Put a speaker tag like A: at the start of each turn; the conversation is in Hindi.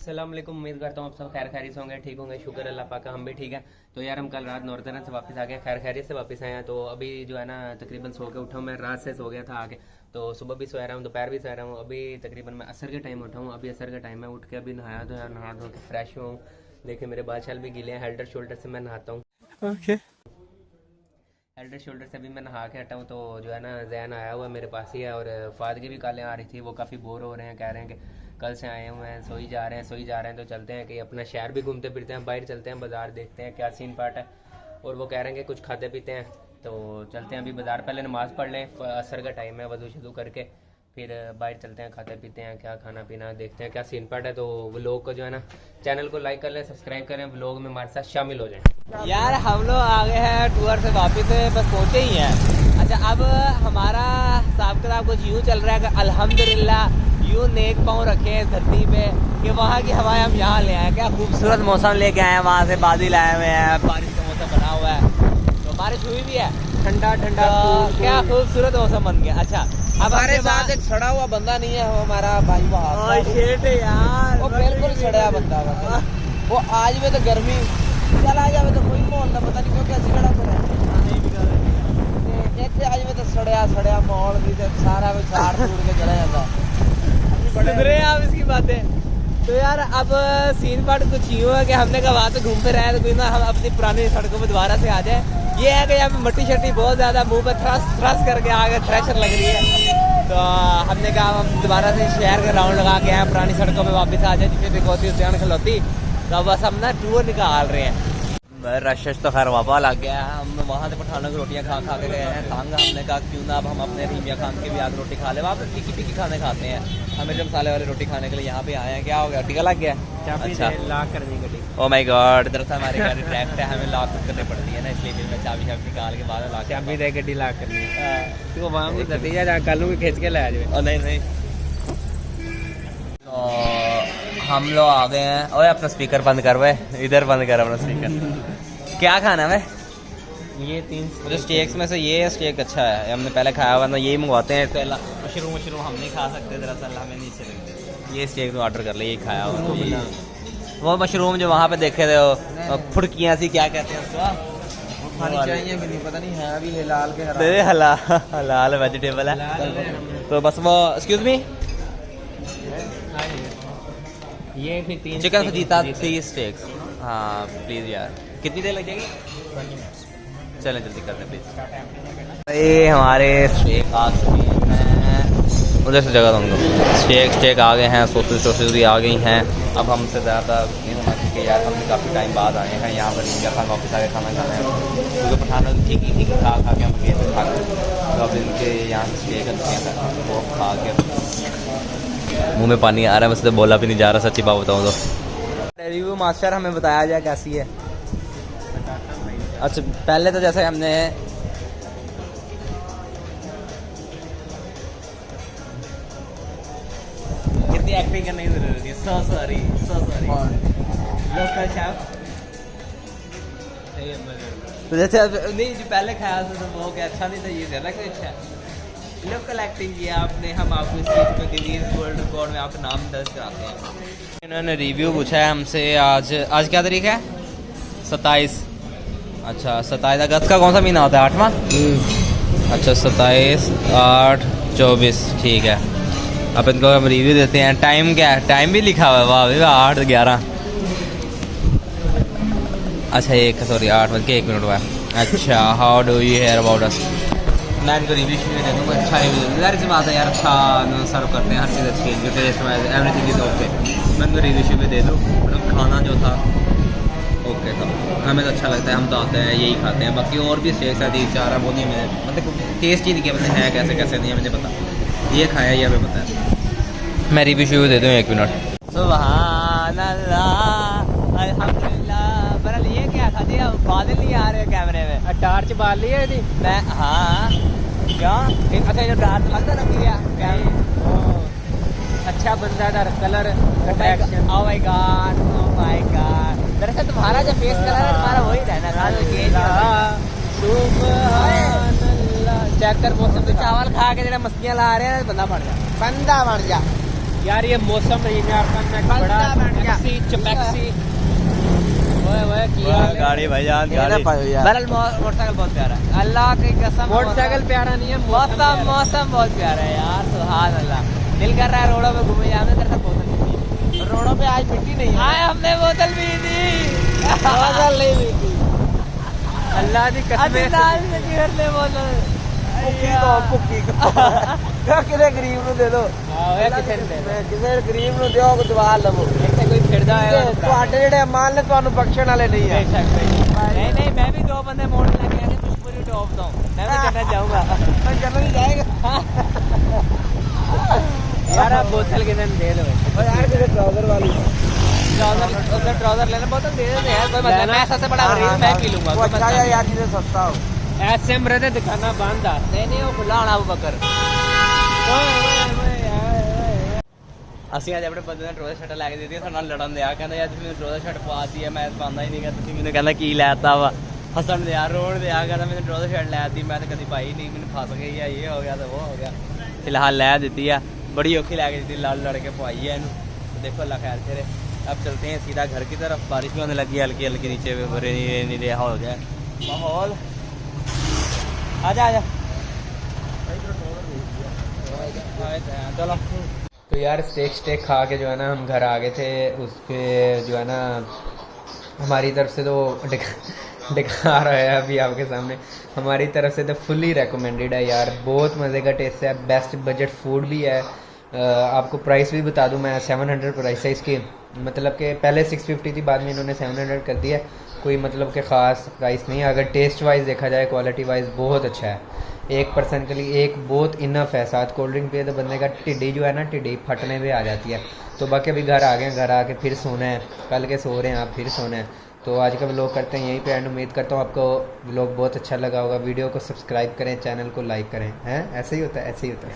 A: अस्सलाम वालेकुम। उम्मीद करता हूँ आप सब खैर खैरियत से होंगे, ठीक होंगे। शुक्र अल्लाह पाक का, हम भी ठीक है। तो यार हम कल रात नॉर्दर्न से वापस आ गए, खैर खैरियत से वापस आए हैं। तो अभी जो है ना तकरीबन सो के उठा हूँ मैं, रात से सो गया था आके। तो सुबह भी सोया रहा हूँ, दोपहर भी सोया रहा हूँ। अभी तकरीबन मैं असर के टाइम उठा हूँ, अभी असर का टाइम है। उठ के अभी नहाया धोया, नहा धो के फ्रेश हुआ हूँ। देखिए मेरे बाल शाल भी गीले हैं, हेल्डर शोल्डर से मैं नहाता हूँ। हेल्डर शोल्डर से अभी मैं नहा के हटा हूँ। तो जो है ना जैन आया हुआ है मेरे पास ही है, और फाद की भी कॉलें आ रही थी। वो काफ़ी बोर हो रहे हैं, कह रहे हैं कि कल से आए हुए हैं, सोई जा रहे हैं। तो चलते हैं कि अपना शहर भी घूमते फिरते हैं, बाहर चलते हैं, बाज़ार देखते हैं क्या सीन पार्ट है। और वो कह रहे हैं कि कुछ खाते पीते हैं, तो चलते हैं अभी बाज़ार। पहले नमाज़ पढ़ लें, असर का टाइम है, वज़ू शज़ू करके फिर बाहर चलते हैं, खाते पीते हैं, क्या खाना पीना देखते हैं क्या सीन पार्ट है। तो व्लॉग को जो है ना चैनल को लाइक कर लें, सब्सक्राइब करें, व्लॉग में हमारे साथ शामिल हो जाएं।
B: यार हम लोग आ गए हैं टूर से वापस, बस पहुँचे ही हैं। अच्छा, अब हमारा हिसाब किताब कुछ यूँ चल रहा है कि अल्हम्दुलिल्लाह यूँ नेक पाँव रखे हैं धरती पे कि वहाँ की हवाएं हम यहाँ ले आए। क्या खूबसूरत मौसम लेके आए हैं, वहाँ से बादल आए हुए हैं, बारिश का मौसम बना हुआ है, तो बारिश हुई भी है, ठंडा ठंडा। क्या खूबसूरत मौसम बन गया। अच्छा, अब
C: हमारे साथ एक सड़ा हुआ बंदा नहीं है, वो हमारा भाई वहाँ
B: शेट है यार,
C: वो बिल्कुल सड़ा बंदा है। वो आज में तो गर्मी चल आ जावे तो कोई माहौल ना पता नहीं क्यों कैसे खड़ा पड़ा है। आज में तो सड़या माहौल भी तो सारा में झाड़ फूड़ के चला जाता
B: सुधरे आप इसकी बातें। तो यार अब सीन पार्ट कुछ यूँ है कि हमने कहा वहाँ से घूम फिर आए तो कोई ना हम अपनी पुरानी सड़कों पर दोबारा से आ जाए। ये है कि यहाँ पे मट्टी शट्टी बहुत ज़्यादा मुंह पे थ्रस करके आ गए, थ्रेशर लग रही है। तो हमने कहा हम दोबारा से शहर का राउंड लगा के आए, पुरानी सड़कों पे वापस आ जाए, जिसमें बिकौती उद्यान खिलौती। तो बस हम ना टूर निकाल रहे हैं। रश तो खैर वापा लग गया है। हम वहाँ से पठानों की रोटियाँ खा के गए हैं तंग। हमने कहा क्यों ना अब हम अपने रीमिया खान की भी आग रोटी खा ले। वहाँ पर तीखी खाने खाते हैं, हमें जो मसाले वाली रोटी खाने के लिए यहाँ पे आए हैं। क्या हो गया, टीका लग गया? अच्छा,
A: लॉक करनी गड्डी।
B: ओ माय गॉड, दरअसल हमारी गाड़ी ट्रैक्ट है, हमें लॉक करनी पड़ती है ना, इसलिए फिर मैं चाबी निकाल के बाद लॉक
A: चाबी दे गड्डी लॉक करनी तो वहाँ भी दती जा, कल को खींच के ला जाए।
B: नहीं। तो हम लोग आ गए हैं। ओए अपना स्पीकर बंद कर, वे इधर बंद कर अपना स्पीकर। क्या खाना है?
A: ये 3
B: मुझे स्टेक्स में से ये स्टेक अच्छा है, हमने पहले खाया हुआ था, यही मंगवाते हैं। इससे मशरूम हम नहीं खा सकते, दरअसल हमें नहीं अच्छे लगते। ये स्टेक तो ऑर्डर कर ले, यही खाया हुआ। वो मशरूम जो वहाँ पे देखे थे, वो फुड़कियाँ सी, क्या कहते हैं उसको,
C: खानी चाहिए कि नहीं पता नहीं है अभी हलाल के
B: हलाल वेजिटेबल है। तो बस वो एक्सक्यूज मी,
A: ये फिर 3
B: चिकन फजीता 3 स्टेक्स। हाँ प्लीज़ यार, कितनी देर लग जाएगी? चलें जल्दी कर दें प्लीज़। ये हमारे स्टेक आ चुके हैं, उधर से जगह दूँगा। स्टेक आ गए हैं, सोसेज भी आ गई हैं। अब हमसे ज़्यादा नहीं होना क्योंकि यार हम काफ़ी टाइम बाद आए हैं यहाँ पर, इंडिया खान वापस आके खाना खाना है, क्योंकि पठानों की ठीक खा के हम गए थे खा के। तो अब इनके यहाँ से स्टेक हैं, वो खा के मुँह में पानी आ रहा है, मुझसे बोला भी नहीं जा रहा, सच्ची बात बताऊँ तो। रिव्यू मास्टर हमें बताया जाए कैसी है। अच्छा, पहले तो जैसे हमने कितनी एक्टिंग करने की जरूरत है। So sorry local chef. तो जैसे नहीं जो पहले खाया था तो वो क्या अच्छा नहीं था, ये ज़्यादा कुछ अच्छा है। लोकल एक्टिंग किया आपने, हम आपको इस चीज़ में गिनीज वर्ल्ड रिकॉर्ड में आपका नाम दर्ज कराते हैं। इन्होंने रिव्यू पूछा है हमसे। आज क्या तारीख है? 27। अच्छा, 27 अगस्त का कौन सा महीना होता है? 8वां। अच्छा, 27, 8, 24, ठीक है। अब इनको हम रिव्यू देते हैं। टाइम क्या है? टाइम भी लिखा हुआ है, वाह 8:11। अच्छा 8:01 हुआ है। अच्छा, how do you hear about us? मैं इनको रिव्यू दे दूँगा, अच्छा रिव्यू दे दूँ। सी बात है यार, अच्छा सर्व करते हैं, हर चीज़ अच्छी है, taste wise everything is okay. मैं इनको रिव्यू दे दूँ। मतलब खाना जो था ओके था, हमें तो अच्छा लगता है, हम तो आते हैं यही खाते हैं। बाकी और भी स्टेक्स है 3-4 है, वो नहीं हमें मतलब टेस्ट ही नहीं किया, मतलब है कैसे नहीं है मुझे पता, ये खाया ये हमें पता है। मैं रिव्यू दे दूँ 1 मिनट। सुभान अल्लाह अल्हम्दुलिल्लाह। बरल ये क्या खा दिया, बादल नहीं आ रहे कैमरे में,
A: टार्च बाल ली है थी
B: मैं। हाँ क्या? अच्छा, जो डार्क लगता ना क्या?
A: अच्छा बंदा था, colour
B: oh my God, oh my God. दरअसल तुम्हारा जो फेस कलर है तुम्हारा वही रहना था। चेक कर मौसम पे, चावल खा के जरा मस्तियाँ ला रहे हैं, बंदा बन जा
A: यार। ये मौसम नहीं में बड़ा टैक्सी चपैक्सी ओए किया
B: गाड़ी भाईजान गाड़ी बहरहाल मोटरसाइकिल बहुत प्यारा है, अल्लाह की कसम।
A: मोटरसाइकिल प्यारा नहीं है,
B: मौसम बहुत प्यारा है यार, सुभान अल्लाह। दिल कर रहा है रोडों पे घूमे जाने, तेरे साथ बोतल पी।
C: रोडों पे आज मिट्टी नहीं है,
B: आए हमने बोतल पी थी,
C: बोतल नहीं मिलती।
A: अल्लाह की कसम
C: भुक्की को किसी गरीब ਨੂੰ ਦੇ ਦਿਓ, ਕਿਸੇ ਗਰੀਬ ਨੂੰ ਦਿਓ ਕੋ ਦਵਾ ਲਵੋ।
A: ਇੱਥੇ ਕੋਈ ਫਿਰਦਾ ਹੈ
C: ਤੁਹਾਡੇ ਜਿਹੜੇ ਮਾਲ ਨੇ ਤੁਹਾਨੂੰ ਬਖਸ਼ਣ ਵਾਲੇ ਨਹੀਂ ਹੈ।
B: नहीं नहीं, मैं भी 2 बंदे मोड़ लगे हैं, पुष्पुरी टॉप दो, मैं भी जन्नत जाऊंगा।
C: मैं जन्नत जाएगा
A: यार आप बोतल के दिन दे दो
C: यार, किसी ट्राउजर वाली
B: ट्राउजर लेना, बोतल दे देते यार, कोई मतलब मैं सबसे बड़ा मरीज मैं पी लूंगा।
C: वो अच्छा है यार, जिसे सस्ता हो।
A: ऐसे हम रहते दुकाना बंद आ
B: नहीं वो खुला होना अबू बकर। ਅਸੀਂ ਅੱਜ ਆਪਣੇ ਬੰਦੇ ਨੇ ਟਰੋਜ਼ਰ ਸ਼ਰਟ ਲੈ ਕੇ ਦਿੱਤੀ, ਸਾਡੇ ਨਾਲ ਲੜਨ ਦਿਆ, ਕਹਿੰਦਾ ਯਾਰ ਤੁਸੀਂ ਮੈਨੂੰ ਟਰੋਜ਼ਰ ਸ਼ਰਟ ਪਾਤੀ ਹੈ, ਮੈਂ ਪਾਉਂਦਾ ਹੀ ਨਹੀਂ ਗਾ, ਤੁਸੀਂ ਮੈਨੂੰ ਕਹਿੰਦਾ ਕੀ ਲੈਤਾ ਵਾ, ਹੱਸਣ ਦਿਆ ਰੋਣ ਦਿਆ, ਕਹਿੰਦਾ ਮੈਨੂੰ ਟਰੋਜ਼ਰ ਸ਼ਰਟ ਲੈਤੀ, ਮੈਂ ਤਾਂ ਕਦੀ ਪਾਈ ਨਹੀਂ, ਮੈਨੂੰ ਫਸ ਗਈ ਆ, ਇਹ ਹੋ ਗਿਆ ਤਾਂ ਉਹ ਹੋ ਗਿਆ। ਫਿਲਹਾਲ ਲੈ ਦਿੱਤੀ ਆ, बड़ी औखी ला के दी, लड़ लड़ के पवाई है इन्हू। तो देखो अल्लाह खैर करे। अब चलते हैं सीधा घर की तरफ, बारिश भी होने लगी है हल्की हल्की, नीचे नहीं रहा हो गया माहौल। आजा आजा चलो।
A: तो यार स्टेक खा के जो है ना हम घर आ गए थे, उसके जो है ना हमारी तरफ से तो दिखा रहा है अभी आपके सामने, हमारी तरफ से तो फुल्ली रेकमेंडेड है यार, बहुत मज़े का टेस्ट है, बेस्ट बजट फूड भी है। आपको प्राइस भी बता दूं मैं, 700 प्राइस है इसकी, मतलब कि पहले 650 थी, बाद में इन्होंने 700 कर दिया, कोई मतलब कि ख़ास प्राइस नहीं है। अगर टेस्ट वाइज देखा जाए, क्वालिटी वाइज बहुत अच्छा है, एक पर्सन के लिए एक बहुत इनफ है। साथ कोल्ड ड्रिंक पिए तो बंदे का टिड्डी जो है ना, टिड्डी फटने पे आ जाती है। तो बाकी अभी घर आ गए, घर आके फिर सोना है, कल के सो रहे हैं आप, फिर सोना है। तो आज का व्लॉग करते हैं यहीं पे एंड। उम्मीद करता हूँ आपको व्लॉग बहुत अच्छा लगा होगा। वीडियो को सब्सक्राइब करें, चैनल को लाइक करें, हैं ऐसे ही होता है, ऐसे ही होता है।